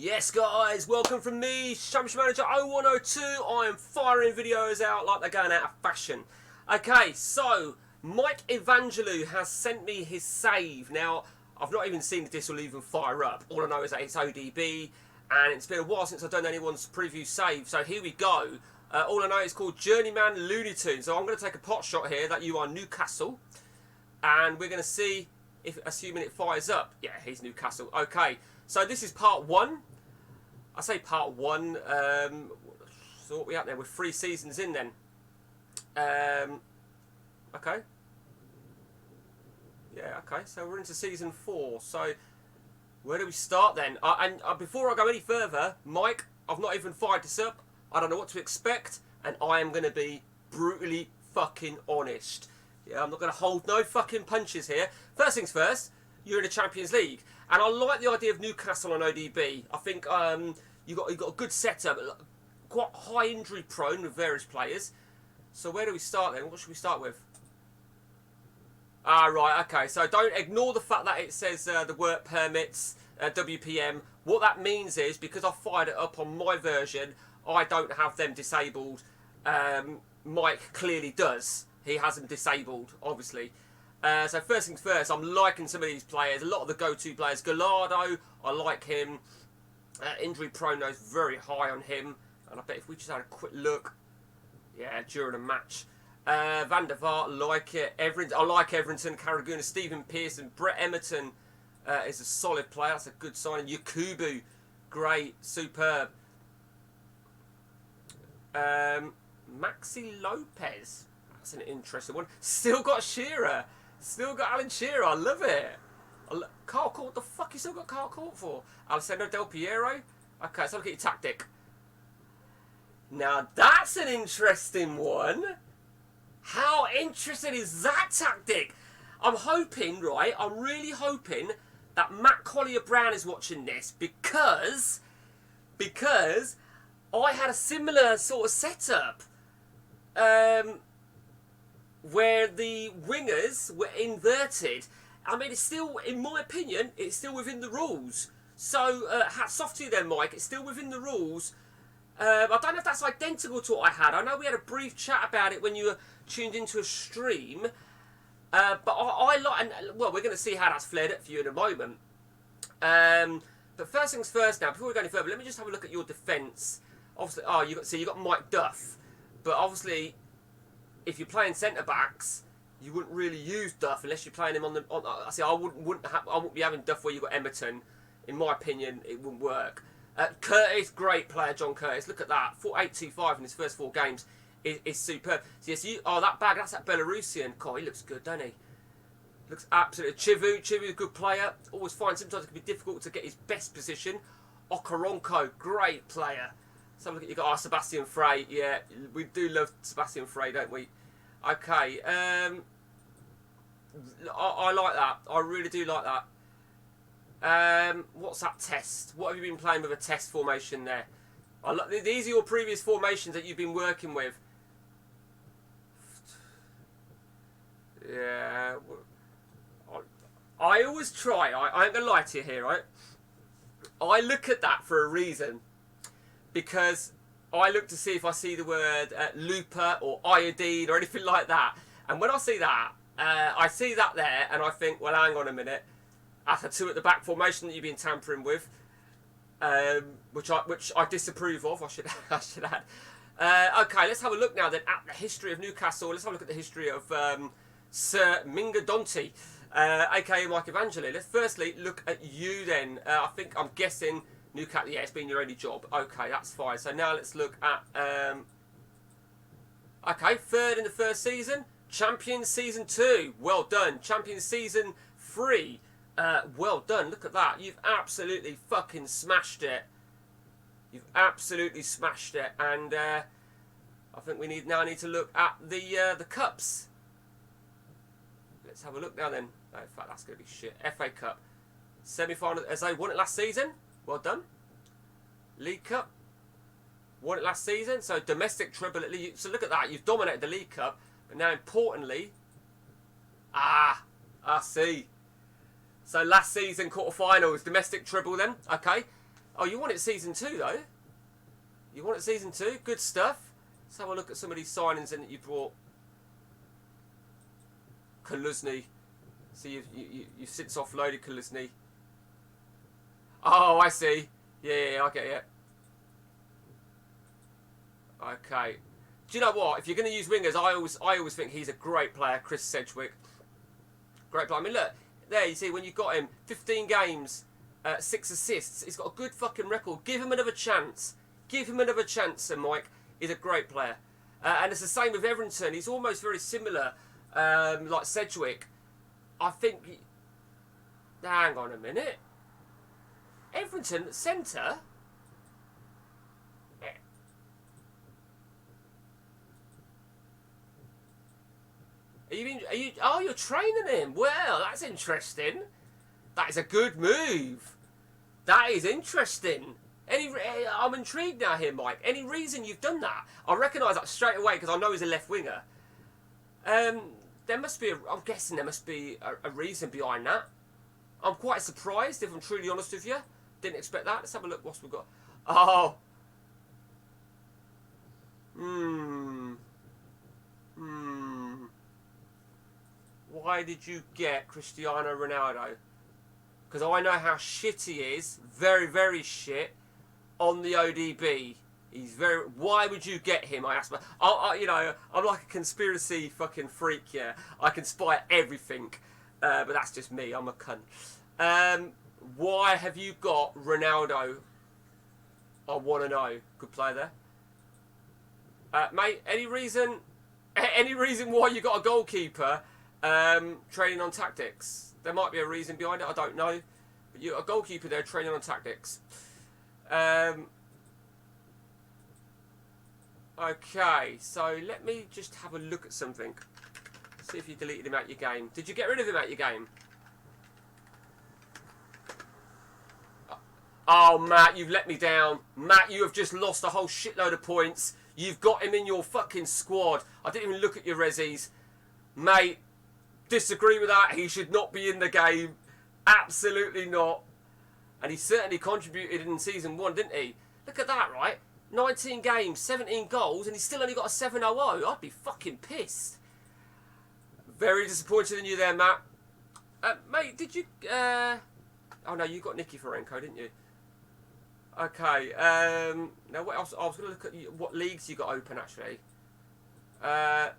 Yes guys, welcome from me, Championship Manager 0102. I am firing videos out like they're going out of fashion. Okay, so Mike Evangelou has sent me his save. Now, I've not even seen if this will even fire up. All I know is that it's ODB, and it's been a while since I've done anyone's preview save. So here we go. All I know is called Journeyman Looney Tunes. So I'm going to take a pot shot here that you are Newcastle, and we're going to see if, assuming it fires up. Yeah, he's Newcastle. Okay, so this is part one. I say part one. So what are we at there? We're 3 seasons in then. Okay. Yeah, okay. So we're into season 4. So where do we start then? And before I go any further, Mike, I've not even fired this up. I don't know what to expect, and I am going to be brutally fucking honest. Yeah, I'm not going to hold no fucking punches here. First things first, you're in the Champions League, and I like the idea of Newcastle on ODB. I think you got a good setup, quite high injury prone with various players. So where do we start then? What should we start with? Ah, right, okay. So don't ignore the fact that it says the work permits, WPM. What that means is, because I fired it up on my version, I don't have them disabled. Mike clearly does. He has them disabled, obviously. So first things first, I'm liking some of these players. A lot of the go-to players. Gallardo, I like him. Injury prone is very high on him. And I bet if we just had a quick look, yeah, during a match. Van der Vaart, like it. I like Everton, Carraguna, Stephen Pearson, Brett Emerton is a solid player. That's a good sign. Yakubu, great, superb. Maxi Lopez, that's an interesting one. Still got Shearer. Still got Alan Shearer. I love it. Carl Court, what the fuck you still got Carl Court for? Alessandro Del Piero. Okay, so look at your tactic. Now that's an interesting one. How interesting is that tactic? I'm hoping, right, I'm really hoping that Matt Collier-Brown is watching this because I had a similar sort of setup where the wingers were inverted. I mean, it's still, in my opinion, it's still within the rules. So, hats off to you then, Mike. It's still within the rules. I don't know if that's identical to what I had. I know we had a brief chat about it when you were tuned into a stream. But I like, and well, we're going to see how that's flared up for you in a moment. But first things first now, before we go any further, let me just have a look at your defence. Obviously, oh, you got Mike Duff. But obviously, if you're playing centre-backs, you wouldn't really use Duff unless you're playing him on the... I wouldn't be having Duff where you've got Emerton. In my opinion, it wouldn't work. Curtis, great player, John Curtis. Look at that. 4.825 in his first 4 games is superb. So yes, that bag, that's that Belarusian. God, he looks good, doesn't he? Looks absolutely... Chivu, a good player. Always find sometimes it can be difficult to get his best position. Okaronko, great player. So look at you got Sebastian Frey. Yeah, we do love Sebastian Frey, don't we? Okay. I like that. I really do like that. What's that test? What have you been playing with a test formation there? These are your previous formations that you've been working with. Yeah. I always try. I ain't going to lie to you here, right? I look at that for a reason. Because I look to see if I see the word looper or iodine or anything like that. And when I see that, I see that there and I think, well, hang on a minute. That's a 2 at the back formation that you've been tampering with. Which I disapprove of, I should add. Okay, let's have a look now then at the history of Newcastle. Let's have a look at the history of Sir Minga Donti, aka Mike Evangelou. Let's firstly look at you then. I'm guessing Newcastle, yeah, it's been your only job. Okay, that's fine. So now let's look at... okay, 3rd in the first season. Champions Season 2. Well done. Champions Season 3. Well done. Look at that. You've absolutely fucking smashed it. You've absolutely smashed it. And I think we now need to look at the cups. Let's have a look now then. Oh, in fact, that's going to be shit. FA Cup. Semi-final. As they won it last season. Well done. League Cup. Won it last season. So domestic treble at League. So look at that. You've dominated the League Cup. But now importantly. I see. So last season quarterfinals. Domestic treble then. Okay. Oh, you want it season 2 though? You want it season 2? Good stuff. Let's have a look at some of these signings in that you brought. Kaluzny. So you've since offloaded Kaluzny. Oh, I see. Yeah, I get it. Okay. Do you know what? If you're going to use wingers, I always think he's a great player, Chris Sedgwick. Great player. I mean, look, there you see when you got him, 15 games, 6 assists. He's got a good fucking record. Give him another chance. Give him another chance, Sir Mike. He's a great player. And it's the same with Everton. He's almost very similar, like Sedgwick. I think. Hang on a minute. Everton centre. Oh, you're training him. Well, that's interesting. That is a good move. That is interesting. I'm intrigued now here, Mike. Any reason you've done that? I recognise that straight away because I know he's a left winger. There must be. I'm guessing there must be a reason behind that. I'm quite surprised, if I'm truly honest with you. Didn't expect that. Let's have a look. What's we got? Oh. Why did you get Cristiano Ronaldo? Because I know how shit he is. Very, very shit. On the ODB. He's very... Why would you get him? I asked. You know, I'm like a conspiracy fucking freak, yeah. I can spy everything. But that's just me. I'm a cunt. Why have you got Ronaldo? I want to know. Good player there. Mate, any reason why you got a goalkeeper training on tactics? There might be a reason behind it. I don't know. But you got a goalkeeper there training on tactics. Okay, so let me just have a look at something. See if you deleted him out your game. Did you get rid of him out your game? Oh, Matt, you've let me down. Matt, you have just lost a whole shitload of points. You've got him in your fucking squad. I didn't even look at your resis. Mate, disagree with that. He should not be in the game. Absolutely not. And he certainly contributed in season 1, didn't he? Look at that, right? 19 games, 17 goals, and he's still only got a 7.00. I'd be fucking pissed. Very disappointed in you there, Matt. Mate, did you... Oh, no, you got Nicky Ferenko, didn't you? Okay. Now, what else? I was going to look at what leagues you got open, actually. Yeah,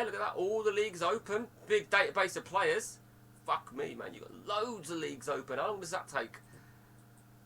look at that. All the leagues open. Big database of players. Fuck me, man. You got loads of leagues open. How long does that take?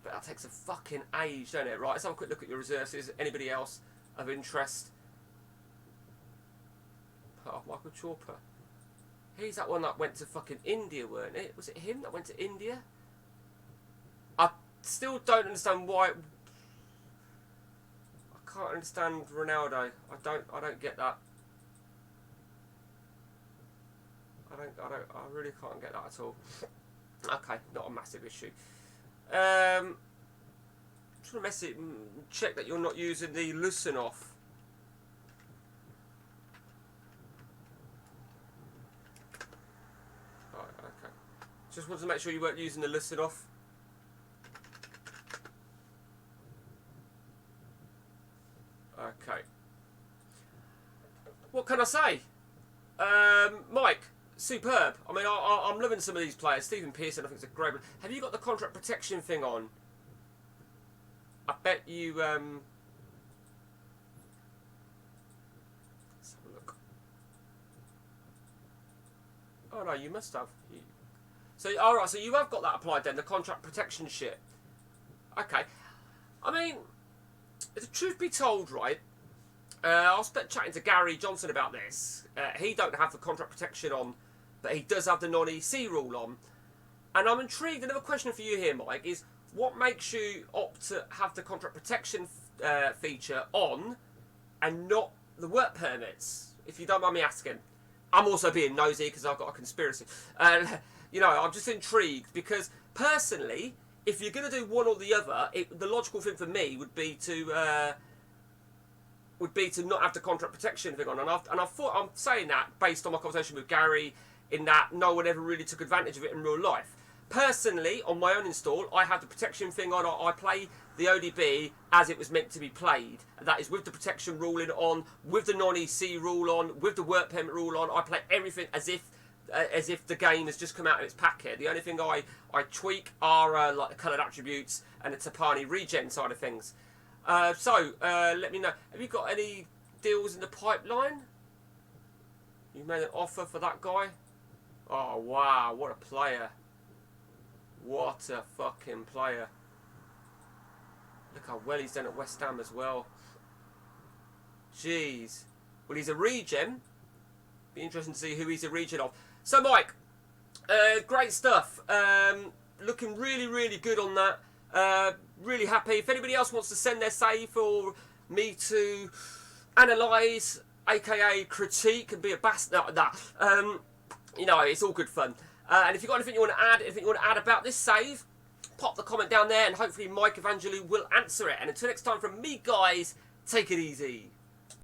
But that takes a fucking age, don't it? Right, let's have a quick look at your reserves. Anybody else of interest? Oh, Michael Chorper. He's that one that went to fucking India, weren't it? Was it him that went to India? I still don't understand why. I can't understand Ronaldo. I don't get that. I really can't get that at all. Okay, not a massive issue. I'm trying to check that you're not using the loosen off. Right, okay. Just wanted to make sure you weren't using the loosen off. Okay. What can I say? Mike, superb. I mean, I'm loving some of these players. Stephen Pearson, I think, is a great one. Have you got the contract protection thing on? I bet you... Let's have a look. Oh, no, you must have. So, alright, so you have got that applied then, the contract protection shit. Okay. I mean, the truth be told, right, I was chatting to Gary Johnson about this. He don't have the contract protection on, but he does have the non-EC rule on. And I'm intrigued. Another question for you here, Mike, is what makes you opt to have the contract protection feature on and not the work permits, if you don't mind me asking? I'm also being nosy because I've got a conspiracy. You know, I'm just intrigued because, personally, if you're going to do one or the other, the logical thing for me would be to not have the contract protection thing on. And I thought I'm saying that based on my conversation with Gary, in that no one ever really took advantage of it in real life. Personally, on my own install, I have the protection thing on. I play the ODB as it was meant to be played. That is with the protection ruling on, with the non-EC rule on, with the work permit rule on. I play everything as if the game has just come out of its packet. The only thing I tweak are like the coloured attributes and the Tapani regen side of things. So let me know. Have you got any deals in the pipeline? You made an offer for that guy? Oh wow, what a player. What a fucking player. Look how well he's done at West Ham as well. Jeez. Well, he's a regen. Be interesting to see who he's a regen of. So, Mike, great stuff. Looking really, really good on that. Really happy. If anybody else wants to send their save for me to analyse, aka critique, and be a bastard, you know, it's all good fun. And if you've got anything you want to add, anything you want to add about this save, pop the comment down there, and hopefully Mike Evangelou will answer it. And until next time from me, guys, take it easy.